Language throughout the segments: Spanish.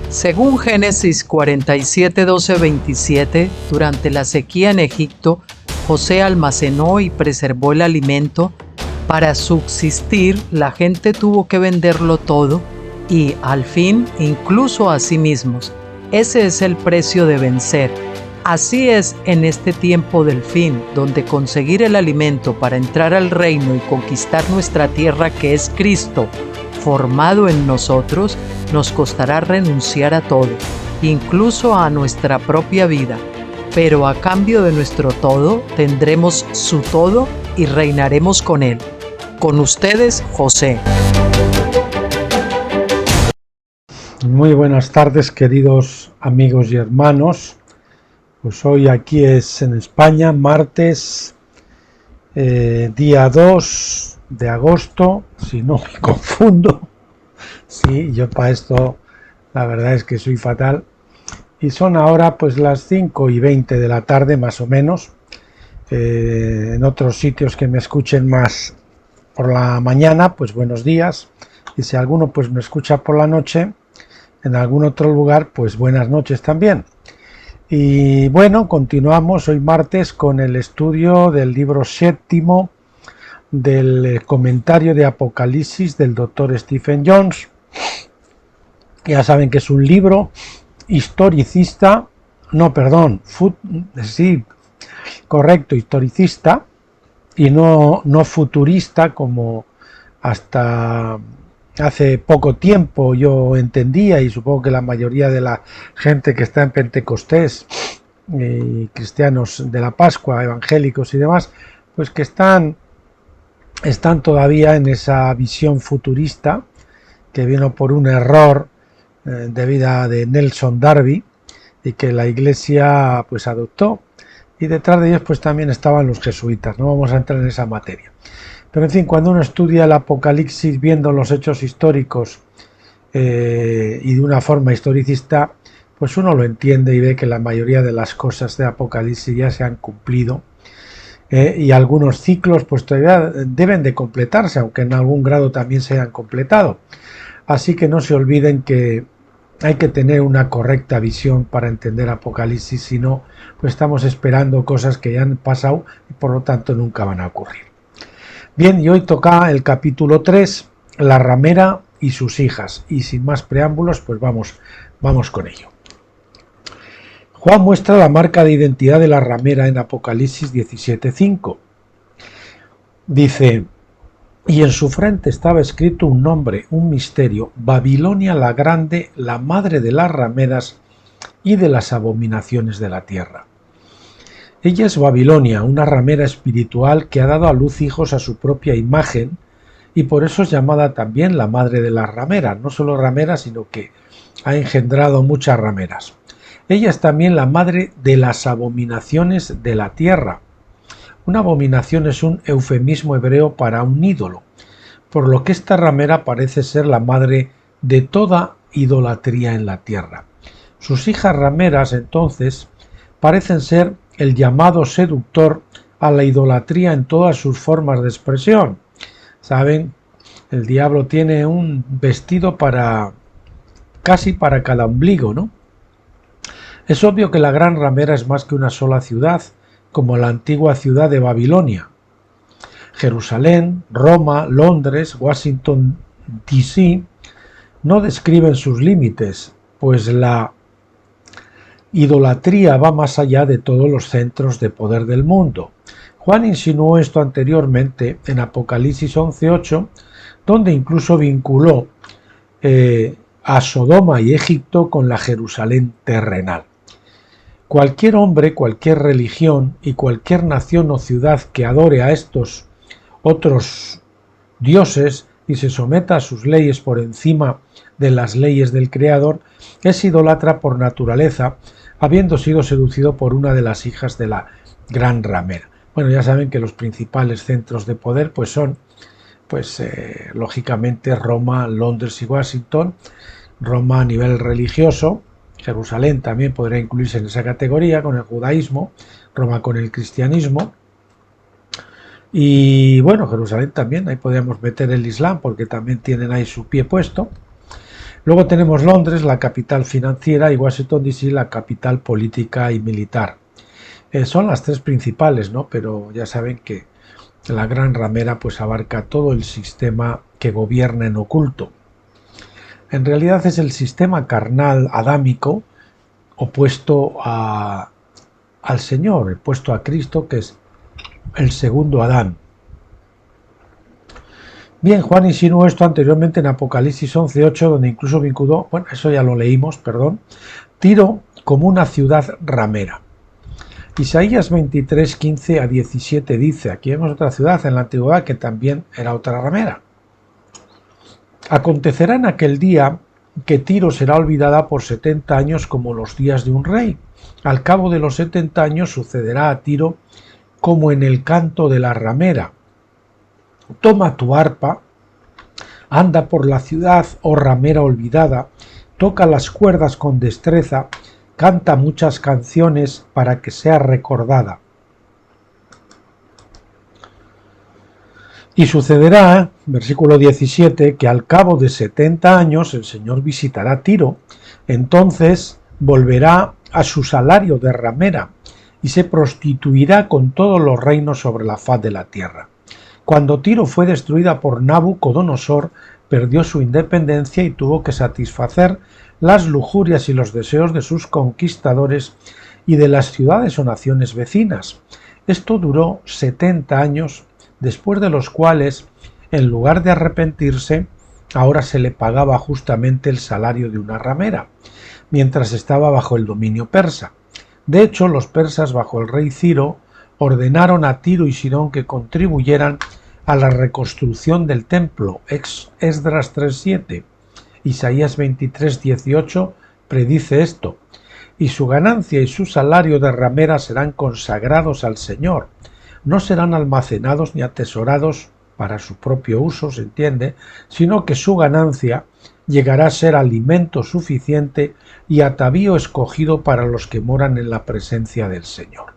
Según Génesis 47, 12, 27, durante la sequía en Egipto, José almacenó y preservó el alimento. Para subsistir, la gente tuvo que venderlo todo y, al fin, incluso a sí mismos. Ese es el precio de vencer. Así es en este tiempo del fin, donde conseguir el alimento para entrar al reino y conquistar nuestra tierra, que es Cristo, formado en nosotros, nos costará renunciar a todo, incluso a nuestra propia vida. Pero a cambio de nuestro todo, tendremos su todo y reinaremos con él. Con ustedes, José. Muy buenas tardes, queridos amigos y hermanos. Pues hoy aquí es en España, martes, día 2 de agosto, si no me confundo. Sí, yo para esto la verdad es que soy fatal. Y son ahora pues las 5:20 de la tarde más o menos. En otros sitios que me escuchen más por la mañana, pues buenos días. Y si alguno pues me escucha por la noche, en algún otro lugar, pues buenas noches también. Y bueno, continuamos hoy martes con el estudio del libro séptimo del comentario de Apocalipsis del Dr. Stephen Jones. Ya saben que es un libro historicista, historicista y no futurista, como hasta hace poco tiempo yo entendía, y supongo que la mayoría de la gente que está en Pentecostés, cristianos de la Pascua, evangélicos y demás, pues que están todavía en esa visión futurista que vino por un error de vida de Nelson Darby y que la Iglesia pues adoptó, y detrás de ellos pues también estaban los jesuitas. No vamos a entrar en esa materia. Pero en fin, cuando uno estudia el Apocalipsis viendo los hechos históricos y de una forma historicista, pues uno lo entiende y ve que la mayoría de las cosas de Apocalipsis ya se han cumplido, y algunos ciclos pues todavía deben de completarse, aunque en algún grado también se hayan completado. Así que no se olviden que hay que tener una correcta visión para entender Apocalipsis, si no, pues estamos esperando cosas que ya han pasado y por lo tanto nunca van a ocurrir. Bien, y hoy toca el capítulo 3, la ramera y sus hijas, y sin más preámbulos, pues vamos con ello. Juan muestra la marca de identidad de la ramera en Apocalipsis 17:5. Dice: y en su frente estaba escrito un nombre, un misterio: Babilonia la grande, la madre de las rameras y de las abominaciones de la tierra. Ella es Babilonia, una ramera espiritual que ha dado a luz hijos a su propia imagen, y por eso es llamada también la madre de las rameras. No solo rameras, sino que ha engendrado muchas rameras. Ella es también la madre de las abominaciones de la tierra. Una abominación es un eufemismo hebreo para un ídolo, por lo que esta ramera parece ser la madre de toda idolatría en la tierra. Sus hijas rameras, entonces, parecen ser el llamado seductor a la idolatría en todas sus formas de expresión. ¿Saben? El diablo tiene un vestido casi para cada ombligo, ¿no? Es obvio que la gran ramera es más que una sola ciudad, como la antigua ciudad de Babilonia. Jerusalén, Roma, Londres, Washington, D.C. no describen sus límites, pues la idolatría va más allá de todos los centros de poder del mundo. Juan insinuó esto anteriormente en Apocalipsis 11:8, donde incluso vinculó a Sodoma y Egipto con la Jerusalén terrenal. Cualquier hombre, cualquier religión y cualquier nación o ciudad que adore a estos otros dioses y se someta a sus leyes por encima de las leyes del Creador, es idólatra por naturaleza, habiendo sido seducido por una de las hijas de la gran ramera. Bueno, ya saben que los principales centros de poder pues son, lógicamente, Roma, Londres y Washington. Roma a nivel religioso, Jerusalén también podría incluirse en esa categoría con el judaísmo, Roma con el cristianismo, y bueno, Jerusalén también, ahí podríamos meter el Islam porque también tienen ahí su pie puesto. Luego tenemos Londres, la capital financiera, y Washington DC, la capital política y militar. Son las tres principales, ¿no? Pero ya saben que la Gran Ramera pues abarca todo el sistema que gobierna en oculto. En realidad es el sistema carnal adámico opuesto al Señor, opuesto a Cristo, que es el segundo Adán. Bien, Juan insinuó esto anteriormente en Apocalipsis 11:8, donde incluso vinculó, bueno, eso ya lo leímos, perdón, Tiro como una ciudad ramera. Isaías 23:15 a 17 dice, aquí vemos otra ciudad en la antigüedad que también era otra ramera. Acontecerá en aquel día que Tiro será olvidada por 70 años como los días de un rey. Al cabo de los 70 años sucederá a Tiro como en el canto de la ramera. Toma tu arpa, anda por la ciudad, oh ramera olvidada, toca las cuerdas con destreza, canta muchas canciones para que sea recordada. Y sucederá, versículo 17, que al cabo de 70 años el Señor visitará Tiro, entonces volverá a su salario de ramera y se prostituirá con todos los reinos sobre la faz de la tierra. Cuando Tiro fue destruida por Nabucodonosor, perdió su independencia y tuvo que satisfacer las lujurias y los deseos de sus conquistadores y de las ciudades o naciones vecinas. Esto duró 70 años, después de los cuales, en lugar de arrepentirse, ahora se le pagaba justamente el salario de una ramera, mientras estaba bajo el dominio persa. De hecho, los persas, bajo el rey Ciro, ordenaron a Tiro y Sidón que contribuyeran a la reconstrucción del templo. Esdras 3:7, Isaías 23:18 predice esto, y su ganancia y su salario de ramera serán consagrados al Señor, no serán almacenados ni atesorados para su propio uso, se entiende, sino que su ganancia llegará a ser alimento suficiente y atavío escogido para los que moran en la presencia del Señor.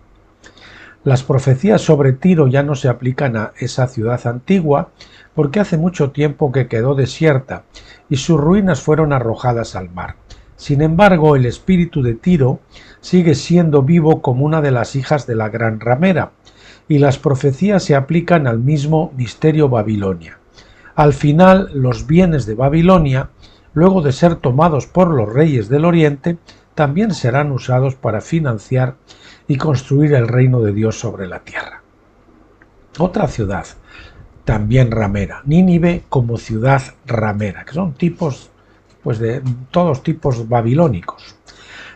Las profecías sobre Tiro ya no se aplican a esa ciudad antigua porque hace mucho tiempo que quedó desierta y sus ruinas fueron arrojadas al mar. Sin embargo, el espíritu de Tiro sigue siendo vivo como una de las hijas de la gran ramera, y las profecías se aplican al mismo misterio Babilonia. Al final, los bienes de Babilonia, luego de ser tomados por los reyes del Oriente, también serán usados para financiar y construir el reino de Dios sobre la tierra. Otra ciudad, también ramera, Nínive como ciudad ramera, que son tipos, pues de todos tipos babilónicos.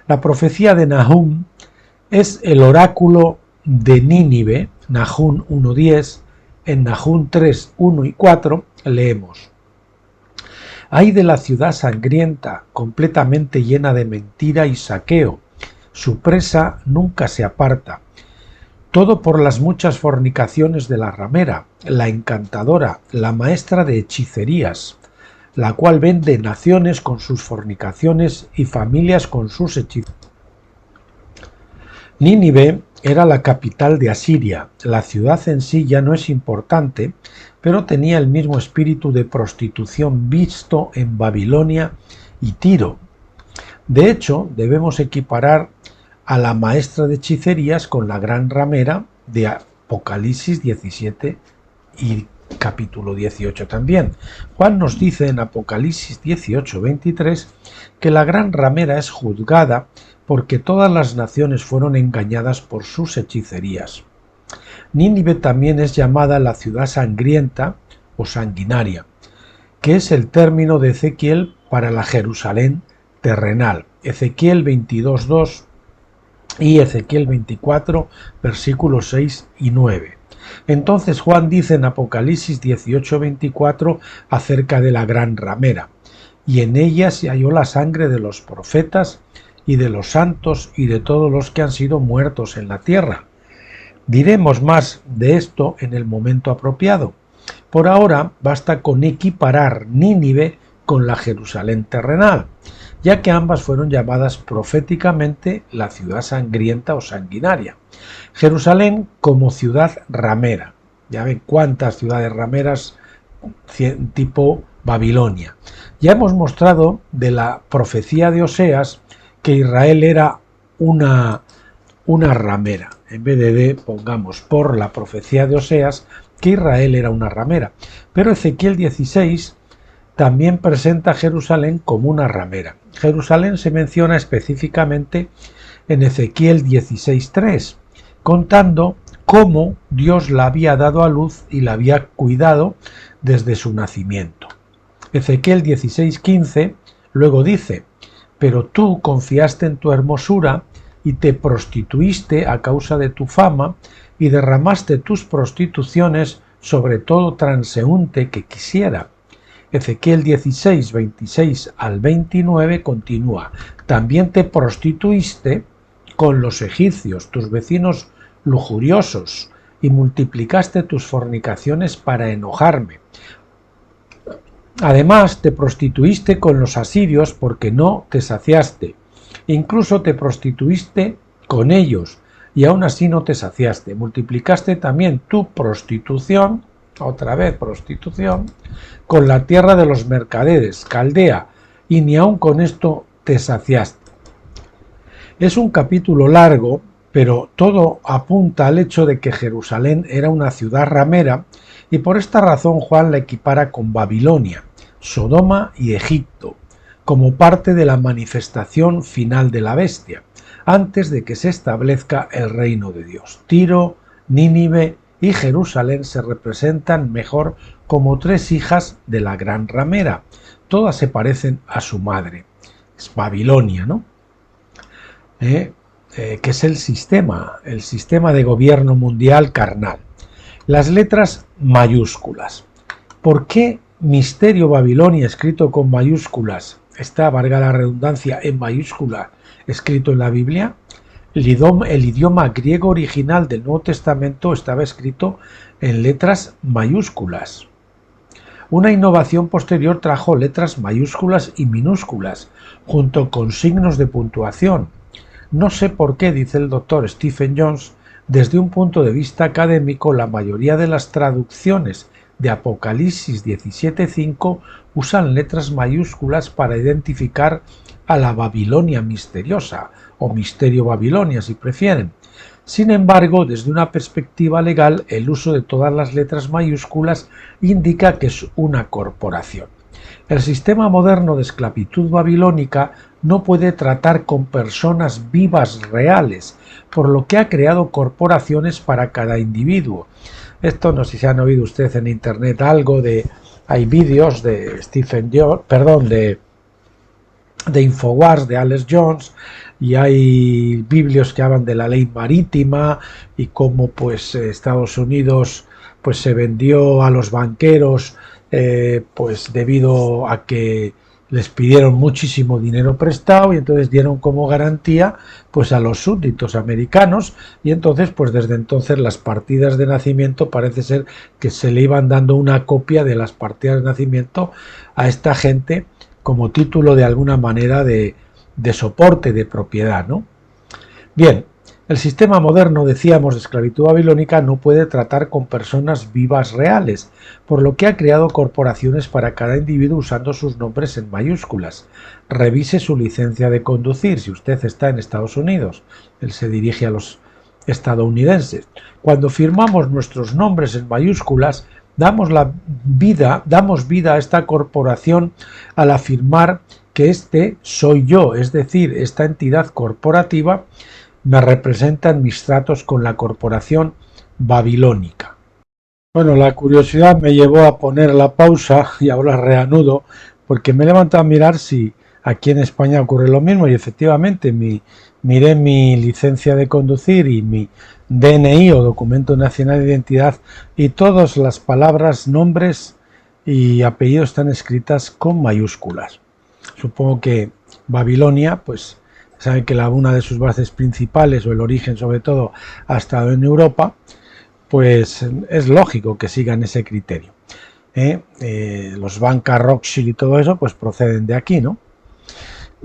La profecía de Nahum es el oráculo de Nínive, Nahum 1:10, en Nahum 3:1 y 4 leemos: Ay de la ciudad sangrienta, completamente llena de mentira y saqueo, su presa nunca se aparta. Todo por las muchas fornicaciones de la ramera, la encantadora, la maestra de hechicerías, la cual vende naciones con sus fornicaciones y familias con sus hechizos. Nínive era la capital de Asiria. La ciudad en sí ya no es importante, pero tenía el mismo espíritu de prostitución visto en Babilonia y Tiro. De hecho, debemos equiparar a la maestra de hechicerías con la gran ramera de Apocalipsis 17 y capítulo 18 también. Juan nos dice en Apocalipsis 18:23 que la gran ramera es juzgada porque todas las naciones fueron engañadas por sus hechicerías. Nínive también es llamada la ciudad sangrienta o sanguinaria, que es el término de Ezequiel para la Jerusalén terrenal. Ezequiel 22:2 y Ezequiel 24, versículos 6 y 9. Entonces Juan dice en Apocalipsis 18:24 acerca de la gran ramera: y en ella se halló la sangre de los profetas y de los santos y de todos los que han sido muertos en la tierra. Diremos más de esto en el momento apropiado. Por ahora basta con equiparar Nínive con la Jerusalén terrenal, ya que ambas fueron llamadas proféticamente la ciudad sangrienta o sanguinaria. Jerusalén como ciudad ramera. Ya ven cuántas ciudades rameras tipo Babilonia. Ya hemos mostrado de la profecía de Oseas que Israel era una ramera. En vez de pongamos por la profecía de Oseas que Israel era una ramera. Pero Ezequiel 16 también presenta a Jerusalén como una ramera. Jerusalén se menciona específicamente en Ezequiel 16:3, contando cómo Dios la había dado a luz y la había cuidado desde su nacimiento. Ezequiel 16:15 luego dice: pero tú confiaste en tu hermosura y te prostituiste a causa de tu fama y derramaste tus prostituciones sobre todo transeúnte que quisiera. Ezequiel 16, 26 al 29 continúa: también te prostituiste con los egipcios, tus vecinos lujuriosos, y multiplicaste tus fornicaciones para enojarme. Además, te prostituiste con los asirios porque no te saciaste. Incluso te prostituiste con ellos y aún así no te saciaste. Multiplicaste también tu prostitución, otra vez prostitución, con la tierra de los mercaderes, Caldea, y ni aun con esto te saciaste. Es un capítulo largo, pero todo apunta al hecho de que Jerusalén era una ciudad ramera, y por esta razón Juan la equipara con Babilonia, Sodoma y Egipto, como parte de la manifestación final de la bestia, antes de que se establezca el reino de Dios. Tiro, Nínive y Jerusalén se representan mejor como tres hijas de la gran ramera. Todas se parecen a su madre. Es Babilonia, ¿no? Que es el sistema de gobierno mundial carnal. Las letras mayúsculas. ¿Por qué Misterio Babilonia escrito con mayúsculas está, valga la redundancia, en mayúscula escrito en la Biblia? El idioma griego original del Nuevo Testamento estaba escrito en letras mayúsculas. Una innovación posterior trajo letras mayúsculas y minúsculas, junto con signos de puntuación. No sé por qué, dice el doctor Stephen Jones, desde un punto de vista académico, la mayoría de las traducciones de Apocalipsis 17:5 usan letras mayúsculas para identificar a la Babilonia misteriosa, o Misterio Babilonia si prefieren. Sin embargo, desde una perspectiva legal, el uso de todas las letras mayúsculas indica que es una corporación. El sistema moderno de esclavitud babilónica no puede tratar con personas vivas reales, por lo que ha creado corporaciones para cada individuo. Esto no sé si han oído ustedes en internet algo de... Hay vídeos de de Infowars, de Alex Jones, y hay biblios que hablan de la ley marítima y cómo pues Estados Unidos pues se vendió a los banqueros pues debido a que les pidieron muchísimo dinero prestado y entonces dieron como garantía pues a los súbditos americanos, y entonces pues desde entonces las partidas de nacimiento parece ser que se le iban dando una copia de las partidas de nacimiento a esta gente como título de alguna manera de soporte de propiedad, ¿no? Bien, el sistema moderno, decíamos, de esclavitud babilónica no puede tratar con personas vivas reales, por lo que ha creado corporaciones para cada individuo usando sus nombres en mayúsculas. Revise su licencia de conducir. Si usted está en Estados Unidos, él se dirige a los estadounidenses. Cuando firmamos nuestros nombres en mayúsculas, damos vida a esta corporación al afirmar que este soy yo, es decir, esta entidad corporativa me representa en mis tratos con la corporación babilónica. Bueno, la curiosidad me llevó a poner la pausa y ahora reanudo porque me he levantado a mirar si aquí en España ocurre lo mismo, y efectivamente miré mi licencia de conducir y mi DNI o documento nacional de identidad, y todas las palabras, nombres y apellidos están escritas con mayúsculas. Supongo que Babilonia, pues saben que una de sus bases principales, o el origen sobre todo, ha estado en Europa, pues es lógico que sigan ese criterio. Los bancas Rothschild y todo eso pues proceden de aquí, ¿no?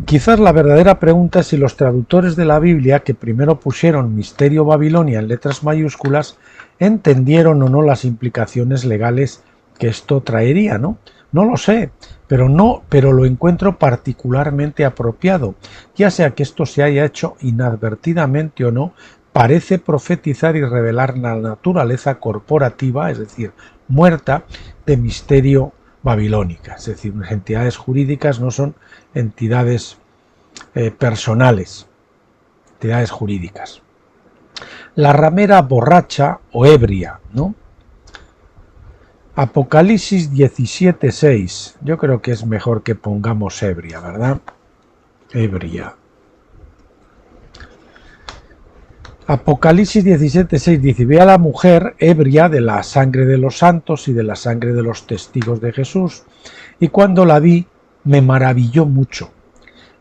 Quizás la verdadera pregunta es si los traductores de la Biblia, que primero pusieron Misterio Babilonia en letras mayúsculas, entendieron o no las implicaciones legales que esto traería, ¿no? No lo sé, pero lo encuentro particularmente apropiado, ya sea que esto se haya hecho inadvertidamente o no. Parece profetizar y revelar la naturaleza corporativa, es decir, muerta, de misterio babilónica. Es decir, las entidades jurídicas no son entidades personales, entidades jurídicas. La ramera borracha o ebria, ¿no? Apocalipsis 17:6. Yo creo que es mejor que pongamos ebria, ¿verdad? Ebria. Apocalipsis 17:6 dice: ve a la mujer ebria de la sangre de los santos y de la sangre de los testigos de Jesús. Y cuando la vi, me maravilló mucho.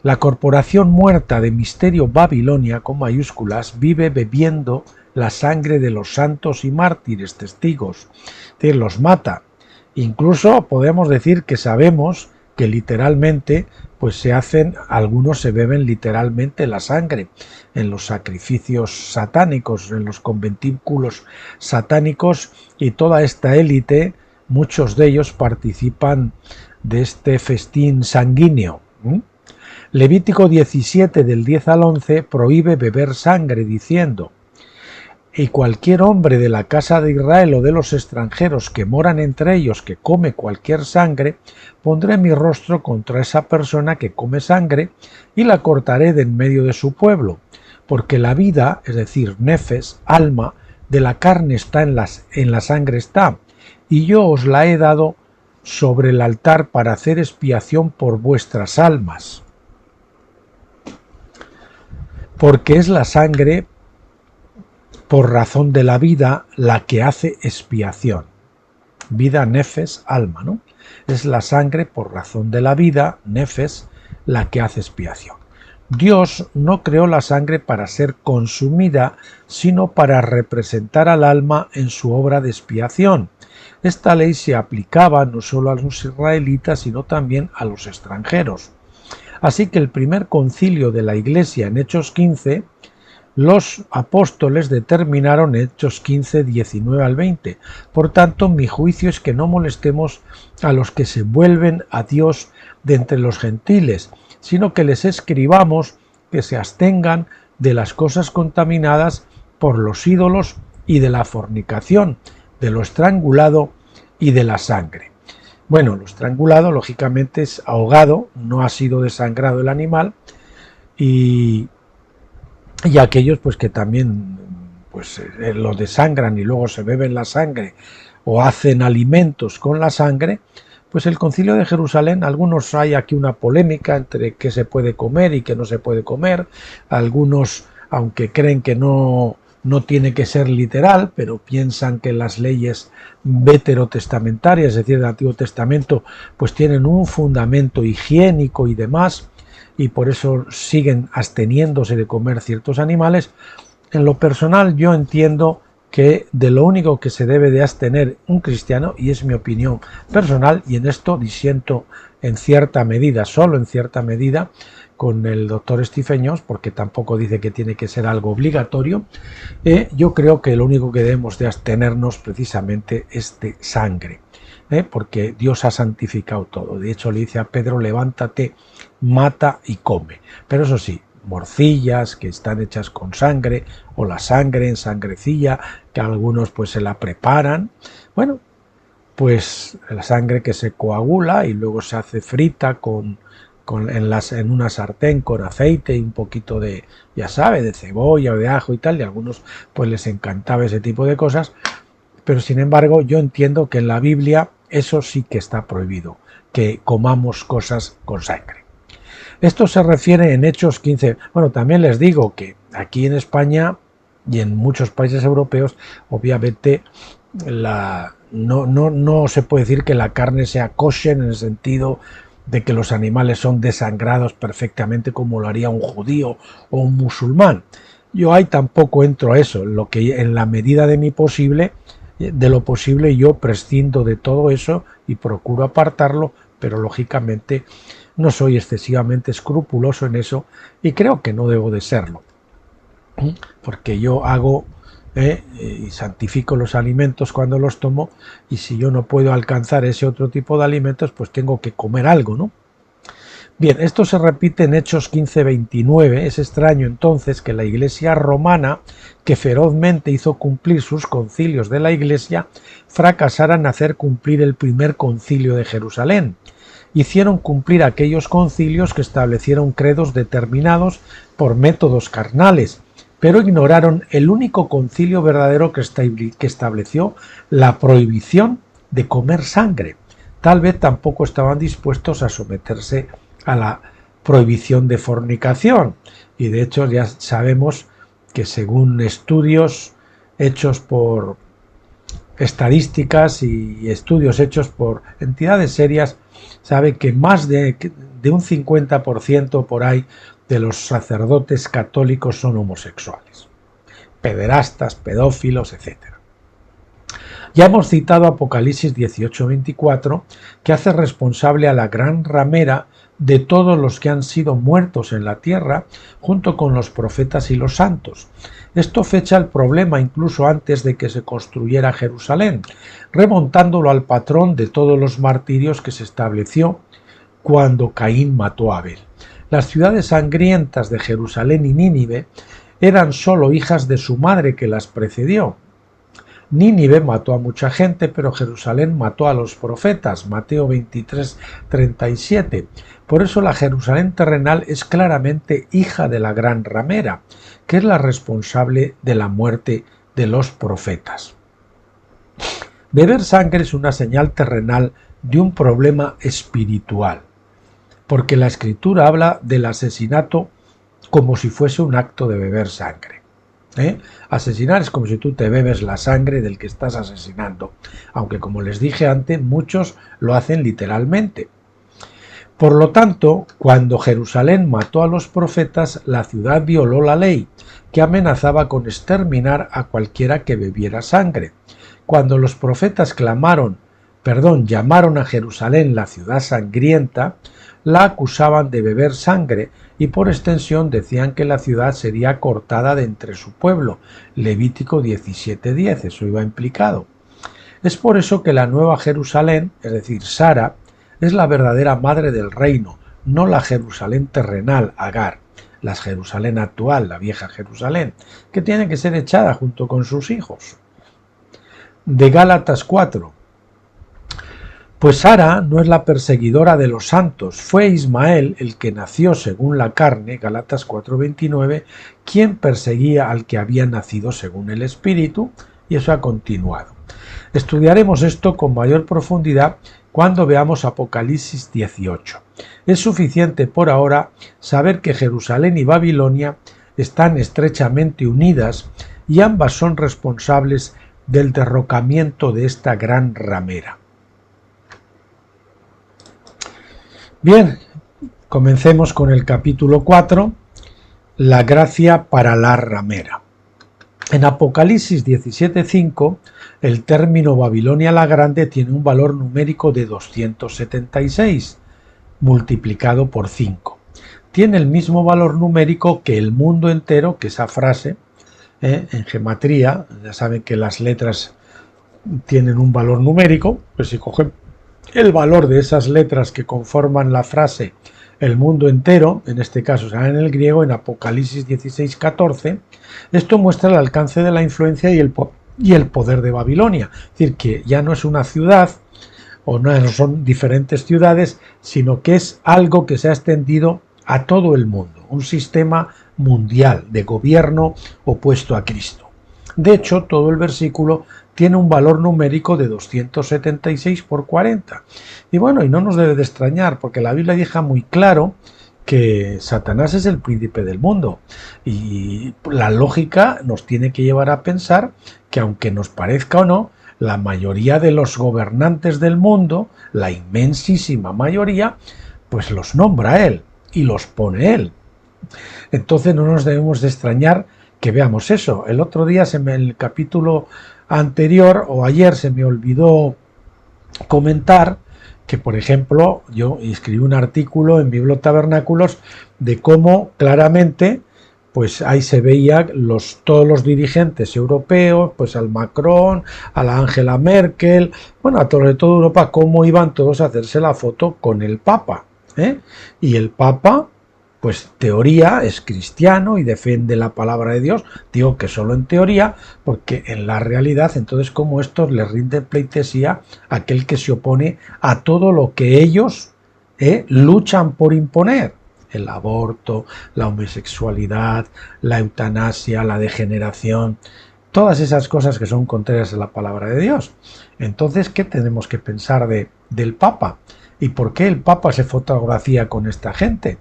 La corporación muerta de misterio Babilonia, con mayúsculas, vive bebiendo la sangre de los santos y mártires testigos. Es decir, los mata. Incluso podemos decir que sabemos que literalmente pues algunos se beben literalmente la sangre en los sacrificios satánicos, en los conventículos satánicos, y toda esta élite, muchos de ellos participan de este festín sanguíneo. Levítico 17 del 10 al 11 prohíbe beber sangre diciendo: y cualquier hombre de la casa de Israel o de los extranjeros que moran entre ellos que come cualquier sangre, pondré mi rostro contra esa persona que come sangre y la cortaré de en medio de su pueblo, porque la vida, es decir, nefes, alma, de la carne está en la sangre está, y yo os la he dado sobre el altar para hacer expiación por vuestras almas. Porque es la sangre, por razón de la vida, la que hace expiación. Vida, nefes, alma, ¿no? Es la sangre, por razón de la vida, nefes, la que hace expiación. Dios no creó la sangre para ser consumida, sino para representar al alma en su obra de expiación. Esta ley se aplicaba no solo a los israelitas, sino también a los extranjeros. Así que el primer concilio de la Iglesia en Hechos 15, los apóstoles determinaron Hechos 15, 19 al 20. Por tanto, mi juicio es que no molestemos a los que se vuelven a Dios de entre los gentiles, sino que les escribamos que se abstengan de las cosas contaminadas por los ídolos y de la fornicación, de lo estrangulado y de la sangre. Bueno, lo estrangulado lógicamente es ahogado, no ha sido desangrado el animal, y aquellos pues que también pues lo desangran y luego se beben la sangre o hacen alimentos con la sangre, pues el Concilio de Jerusalén, algunos hay aquí una polémica entre qué se puede comer y qué no se puede comer, algunos, aunque creen que no tiene que ser literal, pero piensan que las leyes veterotestamentarias, es decir, del Antiguo Testamento, pues tienen un fundamento higiénico y demás, y por eso siguen absteniéndose de comer ciertos animales. En lo personal, yo entiendo que de lo único que se debe de abstener un cristiano, y es mi opinión personal, y en esto disiento en cierta medida, solo en cierta medida, con el doctor Stephen Jones, porque tampoco dice que tiene que ser algo obligatorio, yo creo que lo único que debemos de abstenernos precisamente es de sangre, porque Dios ha santificado todo. De hecho le dice a Pedro: levántate, mata y come. Pero eso sí, morcillas que están hechas con sangre, o la sangre en sangrecilla, que algunos pues se la preparan, bueno, pues la sangre que se coagula y luego se hace frita en una sartén con aceite y un poquito de, ya sabe, de cebolla o de ajo y tal, y a algunos pues les encantaba ese tipo de cosas, pero sin embargo yo entiendo que en la Biblia eso sí que está prohibido, que comamos cosas con sangre. Esto se refiere en Hechos 15. Bueno, también les digo que aquí en España y en muchos países europeos, obviamente no se puede decir que la carne sea kosher en el sentido de que los animales son desangrados perfectamente como lo haría un judío o un musulmán. Yo ahí tampoco entro a eso, lo que en la medida de lo posible yo prescindo de todo eso y procuro apartarlo, pero lógicamente no soy excesivamente escrupuloso en eso y creo que no debo de serlo, porque yo hago y santifico los alimentos cuando los tomo, y si yo no puedo alcanzar ese otro tipo de alimentos, pues tengo que comer algo, ¿no? Bien, esto se repite en Hechos 15:29. Es extraño entonces que la Iglesia romana, que ferozmente hizo cumplir sus concilios de la Iglesia, fracasara en hacer cumplir el primer concilio de Jerusalén. Hicieron cumplir aquellos concilios que establecieron credos determinados por métodos carnales, pero ignoraron el único concilio verdadero que estableció la prohibición de comer sangre. Tal vez tampoco estaban dispuestos a someterse a la prohibición de fornicación, y de hecho ya sabemos que según estudios hechos por estadísticas y estudios hechos por entidades serias, sabe que más de un 50% por ahí de los sacerdotes católicos son homosexuales, pederastas, pedófilos, etc. Ya hemos citado Apocalipsis 18:24, que hace responsable a la gran ramera de todos los que han sido muertos en la tierra, junto con los profetas y los santos. Esto fecha el problema incluso antes de que se construyera Jerusalén, remontándolo al patrón de todos los martirios que se estableció cuando Caín mató a Abel. Las ciudades sangrientas de Jerusalén y Nínive eran solo hijas de su madre que las precedió. Nínive mató a mucha gente, pero Jerusalén mató a los profetas, Mateo 23:37. Por eso la Jerusalén terrenal es claramente hija de la gran ramera, que es la responsable de la muerte de los profetas. Beber sangre es una señal terrenal de un problema espiritual, porque la Escritura habla del asesinato como si fuese un acto de beber sangre. Asesinar es como si tú te bebes la sangre del que estás asesinando, aunque como les dije antes, muchos lo hacen literalmente. Por lo tanto, cuando Jerusalén mató a los profetas, la ciudad violó la ley, que amenazaba con exterminar a cualquiera que bebiera sangre. Cuando los profetas llamaron a Jerusalén la ciudad sangrienta, la acusaban de beber sangre y por extensión decían que la ciudad sería cortada de entre su pueblo. Levítico 17:10, eso iba implicado. Es por eso que la nueva Jerusalén, es decir, Sara, es la verdadera madre del reino, no la Jerusalén terrenal, Agar, la Jerusalén actual, la vieja Jerusalén, que tiene que ser echada junto con sus hijos. De Gálatas 4. Pues Sara no es la perseguidora de los santos, fue Ismael el que nació según la carne, Gálatas 4:29, quien perseguía al que había nacido según el Espíritu, y eso ha continuado. Estudiaremos esto con mayor profundidad cuando veamos Apocalipsis 18. Es suficiente por ahora saber que Jerusalén y Babilonia están estrechamente unidas y ambas son responsables del derrocamiento de esta gran ramera. Bien, comencemos con el capítulo 4, la gracia para la ramera. En Apocalipsis 17:5, el término Babilonia la Grande tiene un valor numérico de 276, multiplicado por 5. Tiene el mismo valor numérico que el mundo entero, que esa frase, en gematría, ya saben que las letras tienen un valor numérico, pues si cogen el valor de esas letras que conforman la frase el mundo entero, en este caso será en el griego, en Apocalipsis 16:14, esto muestra el alcance de la influencia y el poder de Babilonia. Es decir, que ya no es una ciudad, o no son diferentes ciudades, sino que es algo que se ha extendido a todo el mundo, un sistema mundial de gobierno opuesto a Cristo. De hecho, todo el versículo tiene un valor numérico de 276 por 40. Y bueno, y no nos debe de extrañar, porque la Biblia deja muy claro que Satanás es el príncipe del mundo. Y la lógica nos tiene que llevar a pensar que, aunque nos parezca o no, la mayoría de los gobernantes del mundo, la inmensísima mayoría, pues los nombra él y los pone él. Entonces no nos debemos de extrañar que veamos eso. El otro día, en el capítulo anterior o ayer, se me olvidó comentar que, por ejemplo, yo escribí un artículo en Bibliotabernáculos de cómo claramente pues ahí se veía todos los dirigentes europeos, pues al Macron, a la Angela Merkel, bueno, a toda Europa, cómo iban todos a hacerse la foto con el Papa, ¿eh? Y el Papa, pues teoría, es cristiano y defiende la palabra de Dios, digo que solo en teoría, porque en la realidad, entonces, como estos les rinde pleitesía a aquel que se opone a todo lo que ellos luchan por imponer: el aborto, la homosexualidad, la eutanasia, la degeneración, todas esas cosas que son contrarias a la palabra de Dios. Entonces, ¿qué tenemos que pensar del Papa? ¿Y por qué el Papa se fotografía con esta gente?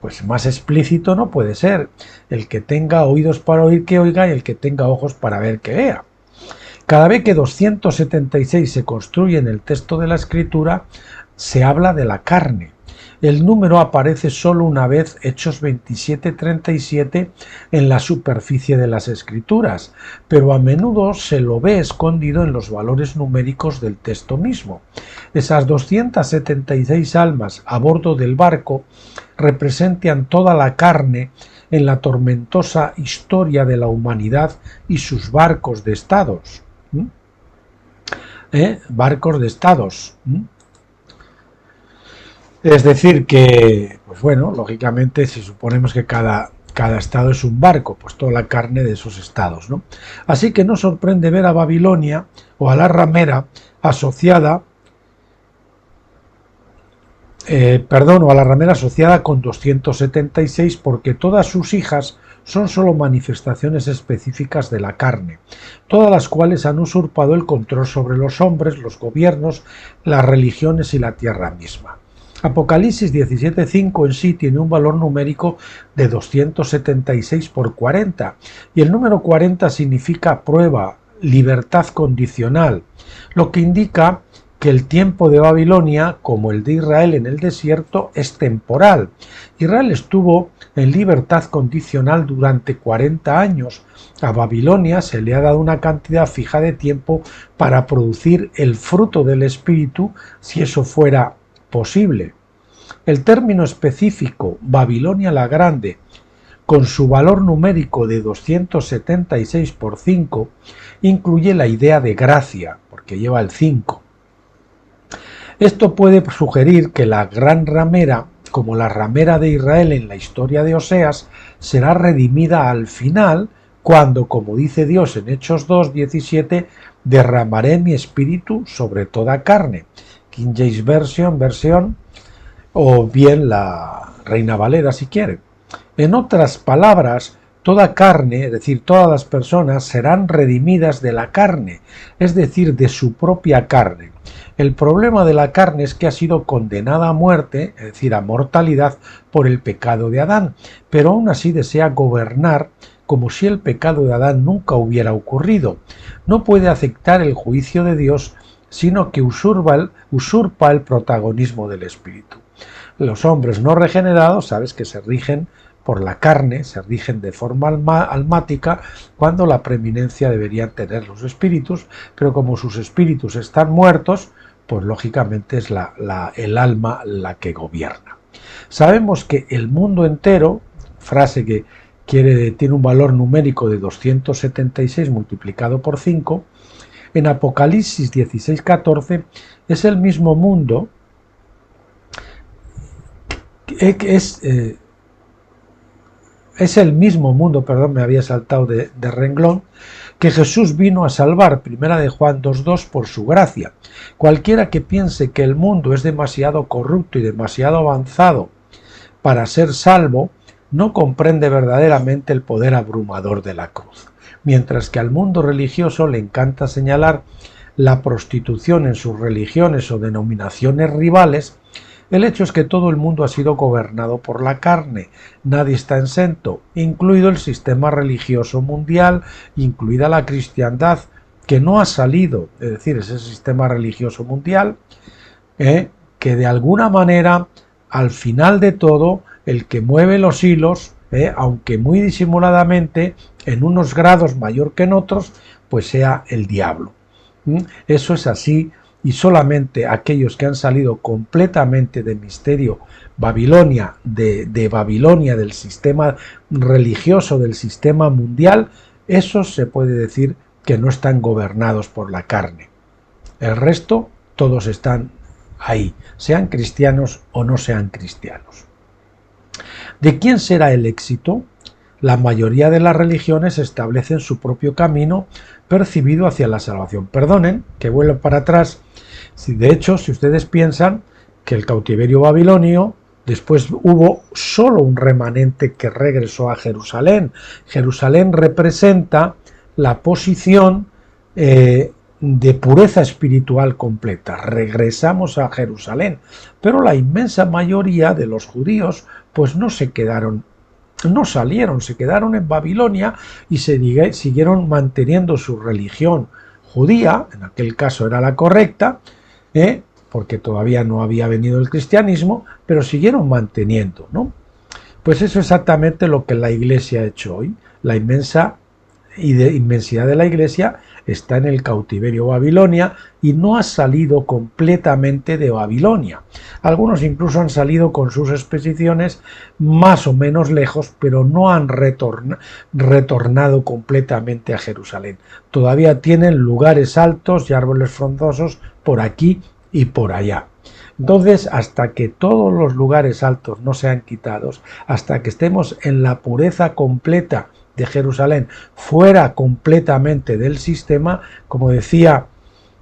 Pues más explícito no puede ser: el que tenga oídos para oír, que oiga, y el que tenga ojos para ver, que vea. Cada vez que 276 se construye en el texto de la Escritura, se habla de la carne. El número aparece solo una vez, Hechos 27:37, en la superficie de las Escrituras, pero a menudo se lo ve escondido en los valores numéricos del texto mismo. Esas 276 almas a bordo del barco representan toda la carne en la tormentosa historia de la humanidad y sus barcos de estados. Barcos de estados. Es decir que, pues bueno, lógicamente, si suponemos que cada estado es un barco, pues toda la carne de esos estados, ¿no? Así que no sorprende ver a Babilonia o a la ramera asociada, o a la ramera asociada con 276, porque todas sus hijas son solo manifestaciones específicas de la carne, todas las cuales han usurpado el control sobre los hombres, los gobiernos, las religiones y la tierra misma. Apocalipsis 17:5 en sí tiene un valor numérico de 276 por 40, y el número 40 significa prueba, libertad condicional, lo que indica que el tiempo de Babilonia, como el de Israel en el desierto, es temporal. Israel estuvo en libertad condicional durante 40 años. A Babilonia se le ha dado una cantidad fija de tiempo para producir el fruto del Espíritu, si eso fuera posible. El término específico Babilonia la Grande, con su valor numérico de 276 por 5, incluye la idea de gracia, porque lleva el 5. Esto puede sugerir que la gran ramera, como la ramera de Israel en la historia de Oseas, será redimida al final, cuando, como dice Dios en Hechos 2:17, derramaré mi espíritu sobre toda carne. King James versión, o bien la Reina Valera si quieren. En otras palabras, toda carne, es decir, todas las personas, serán redimidas de la carne, es decir, de su propia carne. El problema de la carne es que ha sido condenada a muerte, es decir, a mortalidad, por el pecado de Adán, pero aún así desea gobernar como si el pecado de Adán nunca hubiera ocurrido. No puede aceptar el juicio de Dios, sino que usurpa el protagonismo del Espíritu. Los hombres no regenerados, sabes que se rigen por la carne, se rigen de forma almática, cuando la preeminencia deberían tener los espíritus, pero como sus espíritus están muertos, pues lógicamente es el alma la que gobierna. Sabemos que el mundo entero, frase que tiene un valor numérico de 276 multiplicado por 5, en Apocalipsis 16:14 es el mismo mundo, es el mismo mundo, me había saltado de renglón, que Jesús vino a salvar, primera de Juan 2:2, por su gracia. Cualquiera que piense que el mundo es demasiado corrupto y demasiado avanzado para ser salvo, no comprende verdaderamente el poder abrumador de la cruz. Mientras que al mundo religioso le encanta señalar la prostitución en sus religiones o denominaciones rivales, el hecho es que todo el mundo ha sido gobernado por la carne, nadie está exento, incluido el sistema religioso mundial, incluida la cristiandad, que no ha salido, es decir, ese sistema religioso mundial, que de alguna manera, al final de todo, el que mueve los hilos, aunque muy disimuladamente, en unos grados mayor que en otros, pues sea el diablo. Eso es así y solamente aquellos que han salido completamente de misterio Babilonia, de Babilonia, del sistema religioso, del sistema mundial, esos se puede decir que no están gobernados por la carne. El resto, todos están ahí, sean cristianos o no sean cristianos. ¿De quién será el éxito? La mayoría de las religiones establecen su propio camino percibido hacia la salvación. Perdonen que vuelvo para atrás. De hecho, si ustedes piensan que el cautiverio babilonio, después hubo solo un remanente que regresó a Jerusalén. Jerusalén representa la posición de pureza espiritual completa. Regresamos a Jerusalén, pero la inmensa mayoría de los judíos pues no salieron, se quedaron en Babilonia y siguieron manteniendo su religión judía, en aquel caso era la correcta, porque todavía no había venido el cristianismo, pero siguieron manteniendo, ¿no? Pues eso es exactamente lo que la Iglesia ha hecho hoy. La inmensidad de la Iglesia está en el cautiverio Babilonia y no ha salido completamente de Babilonia. Algunos incluso han salido con sus expediciones más o menos lejos, pero no han retornado completamente a Jerusalén. Todavía tienen lugares altos y árboles frondosos por aquí y por allá. Entonces, hasta que todos los lugares altos no sean quitados, hasta que estemos en la pureza completa de Jerusalén, fuera completamente del sistema, como decía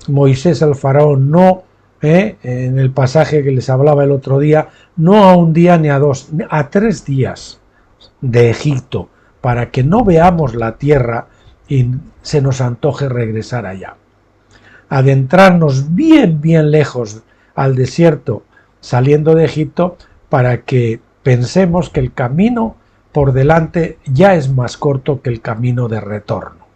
Moisés al faraón, no en el pasaje que les hablaba el otro día, no a un día ni a dos, a 3 días de Egipto, para que no veamos la tierra y se nos antoje regresar allá. Adentrarnos bien lejos al desierto saliendo de Egipto para que pensemos que el camino por delante ya es más corto que el camino de retorno.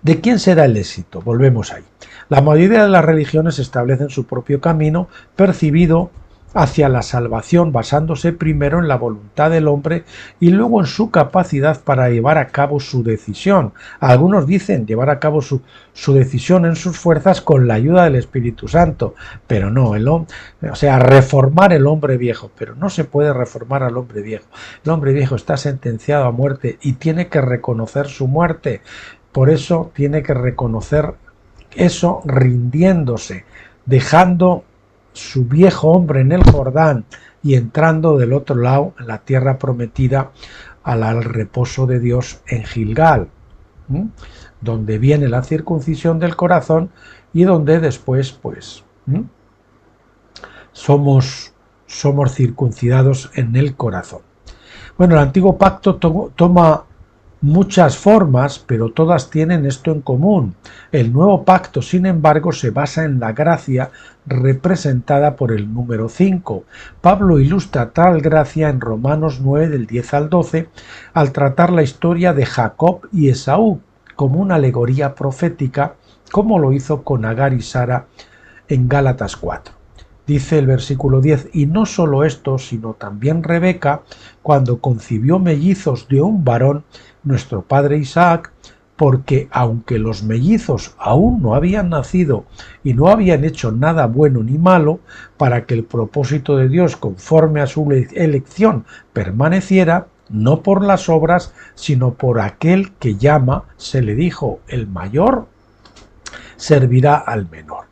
¿De quién será el éxito? Volvemos ahí. La mayoría de las religiones establecen su propio camino percibido hacia la salvación, basándose primero en la voluntad del hombre y luego en su capacidad para llevar a cabo su decisión. Algunos dicen llevar a cabo su decisión en sus fuerzas con la ayuda del Espíritu Santo, pero no, reformar el hombre viejo, pero no se puede reformar al hombre viejo. El hombre viejo está sentenciado a muerte y tiene que reconocer su muerte, por eso tiene que reconocer eso rindiéndose, dejando su viejo hombre en el Jordán y entrando del otro lado en la tierra prometida al reposo de Dios en Gilgal, donde viene la circuncisión del corazón y donde después pues somos circuncidados en el corazón. Bueno, el antiguo pacto toma muchas formas, pero todas tienen esto en común. El nuevo pacto, sin embargo, se basa en la gracia representada por el número 5. Pablo ilustra tal gracia en Romanos 9 del 10 al 12 al tratar la historia de Jacob y Esaú como una alegoría profética, como lo hizo con Agar y Sara en Gálatas 4. Dice el versículo 10, y no solo esto, sino también Rebeca, cuando concibió mellizos de un varón, nuestro padre Isaac, porque aunque los mellizos aún no habían nacido y no habían hecho nada bueno ni malo, para que el propósito de Dios conforme a su elección permaneciera, no por las obras, sino por aquel que llama, se le dijo, el mayor servirá al menor.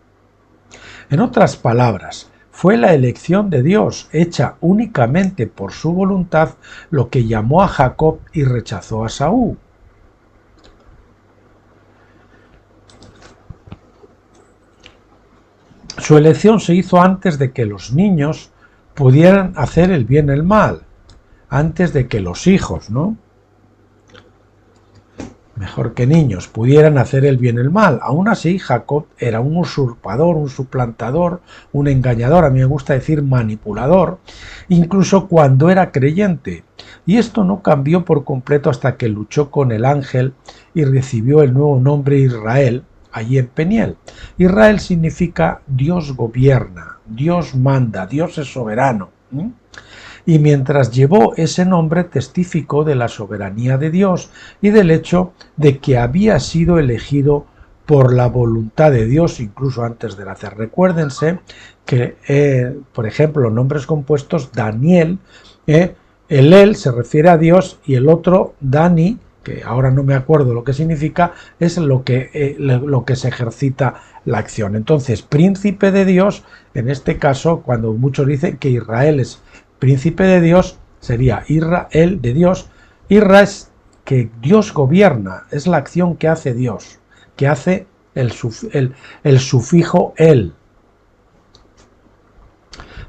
En otras palabras, fue la elección de Dios, hecha únicamente por su voluntad, lo que llamó a Jacob y rechazó a Esaú. Su elección se hizo antes de que los niños pudieran hacer el bien y el mal, antes de que los hijos, ¿no? Mejor que niños, pudieran hacer el bien y el mal. Aún así, Jacob era un usurpador, un suplantador, un engañador, a mí me gusta decir manipulador, incluso cuando era creyente. Y esto no cambió por completo hasta que luchó con el ángel y recibió el nuevo nombre Israel, allí en Peniel. Israel significa Dios gobierna, Dios manda, Dios es soberano. Y mientras llevó ese nombre testificó de la soberanía de Dios y del hecho de que había sido elegido por la voluntad de Dios, incluso antes de nacer. Recuérdense que, por ejemplo, los nombres compuestos, Daniel, el él se refiere a Dios, y el otro, Dani, que ahora no me acuerdo lo que significa, es lo que se ejercita la acción. Entonces, príncipe de Dios, en este caso, cuando muchos dicen que Israel es príncipe de Dios, sería Israel de Dios. Irra es que Dios gobierna, es la acción que hace Dios, que hace el sufijo el.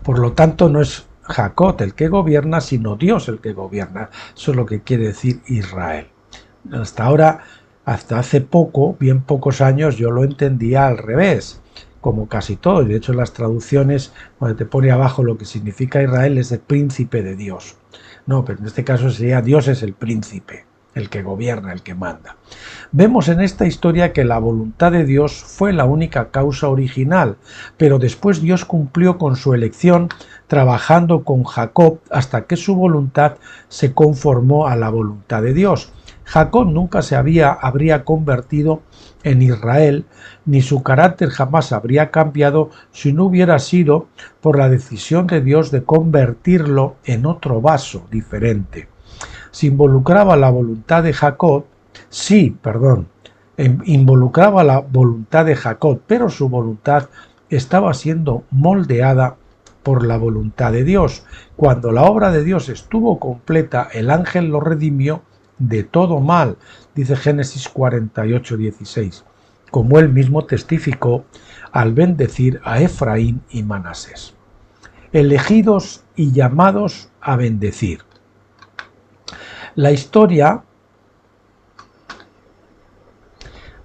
Por lo tanto, no es Jacob el que gobierna, sino Dios el que gobierna. Eso es lo que quiere decir Israel. Hasta ahora, hasta hace poco, bien pocos años, yo lo entendía al revés, como casi todo. De hecho, en las traducciones, cuando te pone abajo lo que significa Israel, es el príncipe de Dios. No, pero en este caso sería Dios es el príncipe, el que gobierna, el que manda. Vemos en esta historia que la voluntad de Dios fue la única causa original, pero después Dios cumplió con su elección trabajando con Jacob hasta que su voluntad se conformó a la voluntad de Dios. Jacob nunca habría convertido en Israel, ni su carácter jamás habría cambiado si no hubiera sido por la decisión de Dios de convertirlo en otro vaso diferente. Si involucraba la voluntad de Jacob, involucraba la voluntad de Jacob, pero su voluntad estaba siendo moldeada por la voluntad de Dios. Cuando la obra de Dios estuvo completa, el ángel lo redimió de todo mal, dice Génesis 48:16, como él mismo testificó al bendecir a Efraín y Manasés. Elegidos y llamados a bendecir. La historia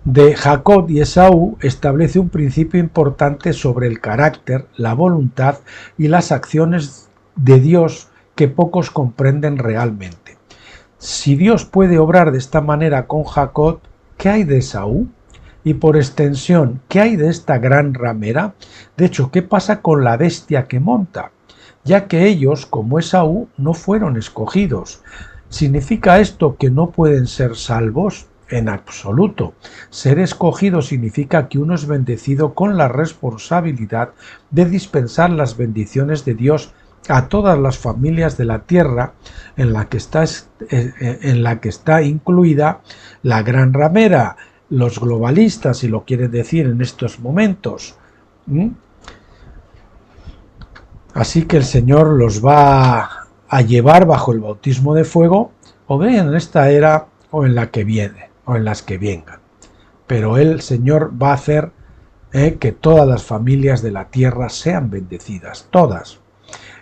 de Jacob y Esaú establece un principio importante sobre el carácter, la voluntad y las acciones de Dios que pocos comprenden realmente. Si Dios puede obrar de esta manera con Jacob, ¿qué hay de Esaú? Y por extensión, ¿qué hay de esta gran ramera? De hecho, ¿qué pasa con la bestia que monta? Ya que ellos, como Esaú, no fueron escogidos. ¿Significa esto que no pueden ser salvos? En absoluto. Ser escogido significa que uno es bendecido con la responsabilidad de dispensar las bendiciones de Dios a todas las familias de la tierra en la que está incluida la gran ramera, los globalistas, si lo quieren decir en estos momentos. Así que el Señor los va a llevar bajo el bautismo de fuego, o bien en esta era o en la que viene, o en las que vengan. Pero el Señor va a hacer que todas las familias de la tierra sean bendecidas, todas.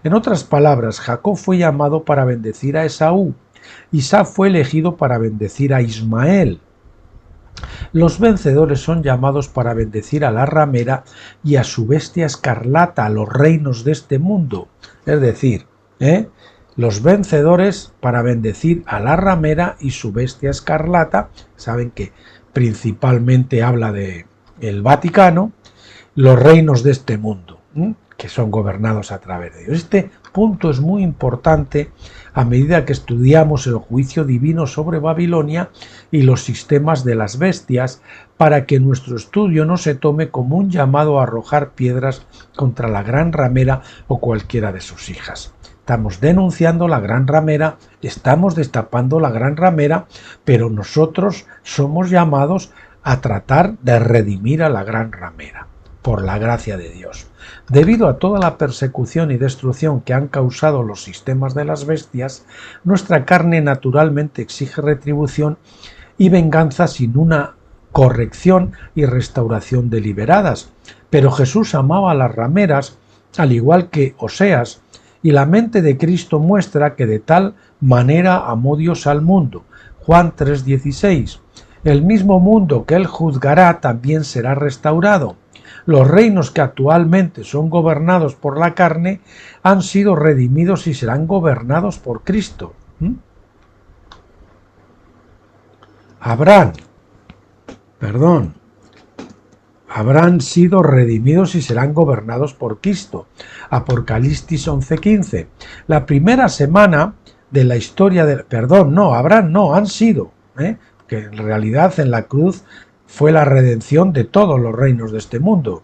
En otras palabras, Jacob fue llamado para bendecir a Esaú, Isaac fue elegido para bendecir a Ismael. Los vencedores son llamados para bendecir a la ramera y a su bestia escarlata, a los reinos de este mundo. Es decir, los vencedores para bendecir a la ramera y su bestia escarlata, saben que principalmente habla de el Vaticano, los reinos de este mundo, que son gobernados a través de Dios. Este punto es muy importante a medida que estudiamos el juicio divino sobre Babilonia y los sistemas de las bestias, para que nuestro estudio no se tome como un llamado a arrojar piedras contra la gran ramera o cualquiera de sus hijas. Estamos denunciando la gran ramera, estamos destapando la gran ramera, pero nosotros somos llamados a tratar de redimir a la gran ramera, por la gracia de Dios. Debido a toda la persecución y destrucción que han causado los sistemas de las bestias, nuestra carne naturalmente exige retribución y venganza sin una corrección y restauración deliberadas. Pero Jesús amaba a las rameras, al igual que Oseas, y la mente de Cristo muestra que de tal manera amó Dios al mundo. Juan 3:16. El mismo mundo que él juzgará también será restaurado. Los reinos que actualmente son gobernados por la carne han sido redimidos y serán gobernados por Cristo. Habrán sido redimidos y serán gobernados por Cristo. Apocalipsis 11:15. La primera semana de la historia han sido, que en realidad en la cruz fue la redención de todos los reinos de este mundo.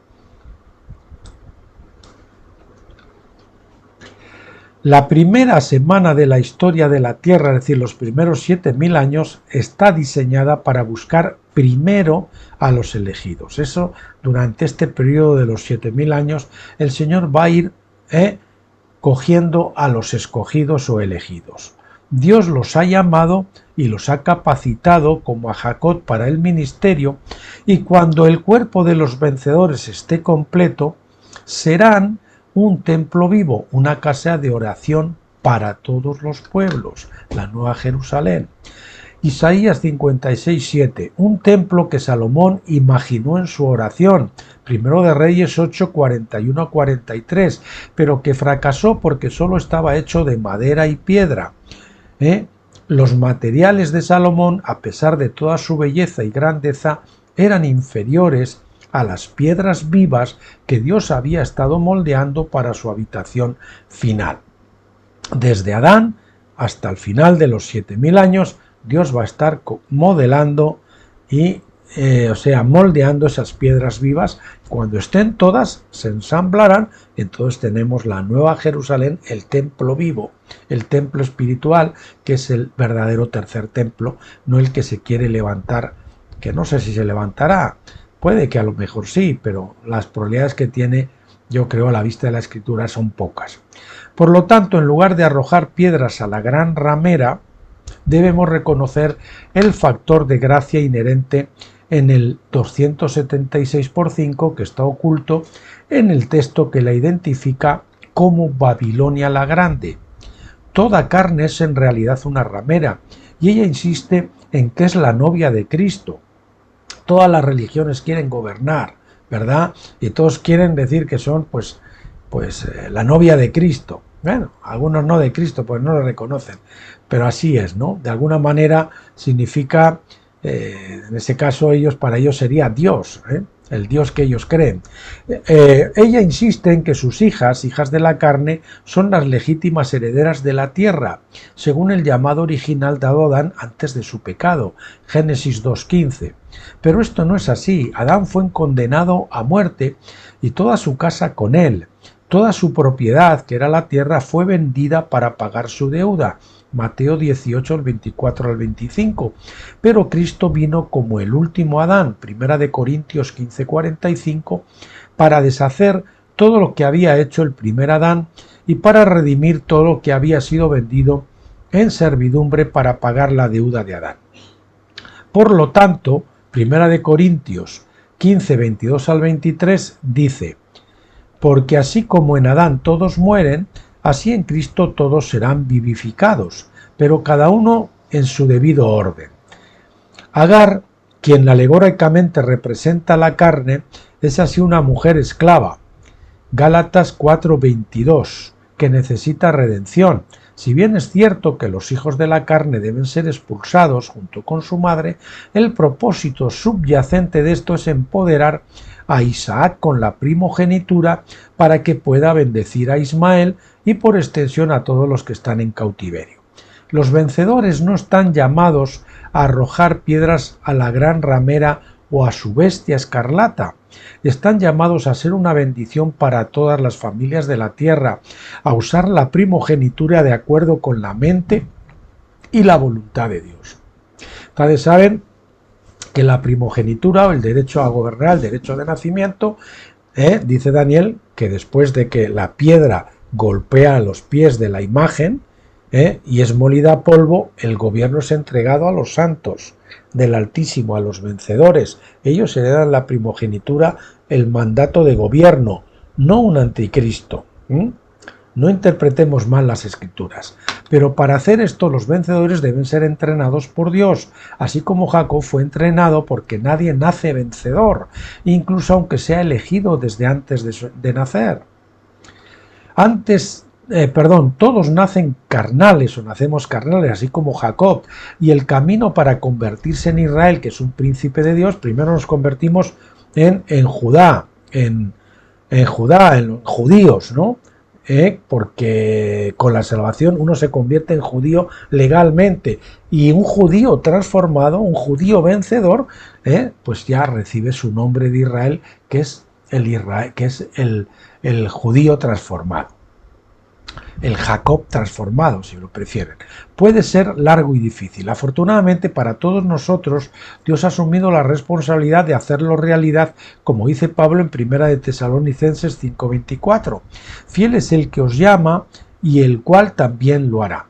La primera semana de la historia de la Tierra, es decir, los primeros 7000 años, está diseñada para buscar primero a los elegidos. Eso, durante este periodo de los 7000 años, el Señor va a ir cogiendo a los escogidos o elegidos. Dios los ha llamado y los ha capacitado, como a Jacob, para el ministerio, y cuando el cuerpo de los vencedores esté completo, serán un templo vivo, una casa de oración para todos los pueblos, la Nueva Jerusalén. Isaías 56:7, un templo que Salomón imaginó en su oración, Primero de Reyes 8:41-43, pero que fracasó porque solo estaba hecho de madera y piedra. Los materiales de Salomón, a pesar de toda su belleza y grandeza, eran inferiores a las piedras vivas que Dios había estado moldeando para su habitación final. Desde Adán hasta el final de los 7000 años, Dios va a estar modelando y moldeando esas piedras vivas. Cuando estén todas, se ensamblarán. Entonces tenemos la Nueva Jerusalén, el templo vivo, el templo espiritual, que es el verdadero tercer templo, no el que se quiere levantar, que no sé si se levantará. Puede que a lo mejor sí, pero las probabilidades que tiene, yo creo, a la vista de la Escritura, son pocas. Por lo tanto, en lugar de arrojar piedras a la gran ramera, debemos reconocer el factor de gracia inherente en el 276:5 que está oculto en el texto que la identifica como Babilonia la Grande. Toda carne es en realidad una ramera, y ella insiste en que es la novia de Cristo. Todas las religiones quieren gobernar, ¿verdad? Y todos quieren decir que son la novia de Cristo. Bueno, algunos no de Cristo, pues no lo reconocen, pero así es, ¿no? De alguna manera significa, en ese caso para ellos sería Dios, el Dios que ellos creen. Ella insiste en que sus hijas de la carne, son las legítimas herederas de la tierra, según el llamado original dado a Adán antes de su pecado, Génesis 2:15. Pero esto no es así. Adán fue condenado a muerte y toda su casa con él. Toda su propiedad, que era la tierra, fue vendida para pagar su deuda. Mateo 18, 24-25. Pero Cristo vino como el último Adán, 1 Corintios 15:45, para deshacer todo lo que había hecho el primer Adán y para redimir todo lo que había sido vendido en servidumbre para pagar la deuda de Adán. Por lo tanto, 1 Corintios 15, 22-23 dice: porque así como en Adán todos mueren, así en Cristo todos serán vivificados, pero cada uno en su debido orden. Agar, quien alegóricamente representa la carne, es así una mujer esclava, Gálatas 4:22, que necesita redención. Si bien es cierto que los hijos de la carne deben ser expulsados junto con su madre, el propósito subyacente de esto es empoderar a Isaac con la primogenitura para que pueda bendecir a Ismael y por extensión a todos los que están en cautiverio. Los vencedores no están llamados a arrojar piedras a la gran ramera o a su bestia escarlata. Están llamados a ser una bendición para todas las familias de la tierra, a usar la primogenitura de acuerdo con la mente y la voluntad de Dios. Ustedes saben que la primogenitura o el derecho a gobernar, el derecho de nacimiento, dice Daniel que después de que la piedra golpea los pies de la imagen y es molida a polvo, el gobierno es entregado a los santos del Altísimo, a los vencedores. Ellos heredan la primogenitura, el mandato de gobierno, no un anticristo. No interpretemos mal las Escrituras. Pero para hacer esto los vencedores deben ser entrenados por Dios, así como Jacob fue entrenado, porque nadie nace vencedor, incluso aunque sea elegido desde antes de nacer. Todos nacen carnales o nacemos carnales, así como Jacob, y el camino para convertirse en Israel, que es un príncipe de Dios, primero nos convertimos en judíos, ¿no? porque con la salvación uno se convierte en judío legalmente, y un judío transformado, un judío vencedor, pues ya recibe su nombre de Israel, que es el judío transformado, el Jacob transformado, si lo prefieren. Puede ser largo y difícil. Afortunadamente para todos nosotros, Dios ha asumido la responsabilidad de hacerlo realidad, como dice Pablo en 1 de Tesalonicenses 5:24. Fiel es el que os llama y el cual también lo hará.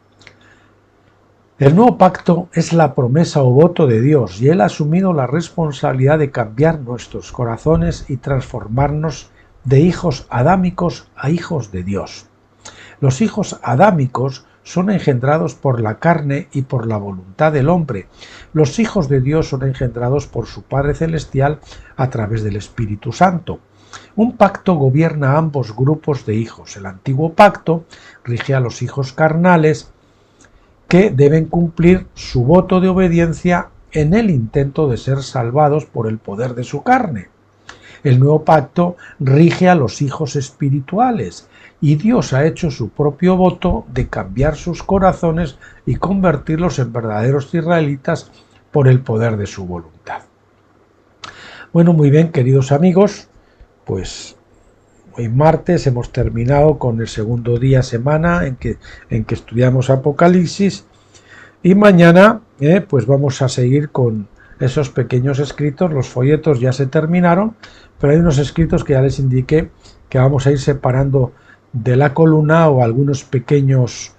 El nuevo pacto es la promesa o voto de Dios, y Él ha asumido la responsabilidad de cambiar nuestros corazones y transformarnos de hijos adámicos a hijos de Dios. Los hijos adámicos son engendrados por la carne y por la voluntad del hombre. Los hijos de Dios son engendrados por su Padre Celestial a través del Espíritu Santo. Un pacto gobierna a ambos grupos de hijos. El antiguo pacto rige a los hijos carnales, que deben cumplir su voto de obediencia en el intento de ser salvados por el poder de su carne. El nuevo pacto rige a los hijos espirituales, y Dios ha hecho su propio voto de cambiar sus corazones y convertirlos en verdaderos israelitas por el poder de su voluntad. Bueno, muy bien, queridos amigos, pues hoy martes hemos terminado con el segundo día semana en que estudiamos Apocalipsis, y mañana pues vamos a seguir con esos pequeños escritos. Los folletos ya se terminaron, pero hay unos escritos que ya les indiqué que vamos a ir separando de la columna, o algunos pequeños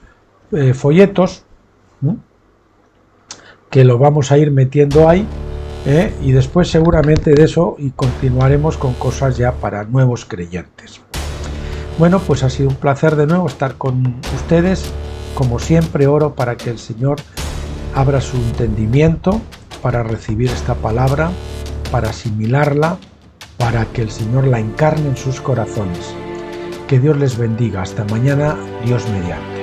folletos que lo vamos a ir metiendo ahí, y después seguramente de eso y continuaremos con cosas ya para nuevos creyentes. Bueno, pues ha sido un placer de nuevo estar con ustedes. Como siempre, oro para que el Señor abra su entendimiento para recibir esta palabra, para asimilarla, para que el Señor la encarne en sus corazones. Que Dios les bendiga. Hasta mañana, Dios mediante.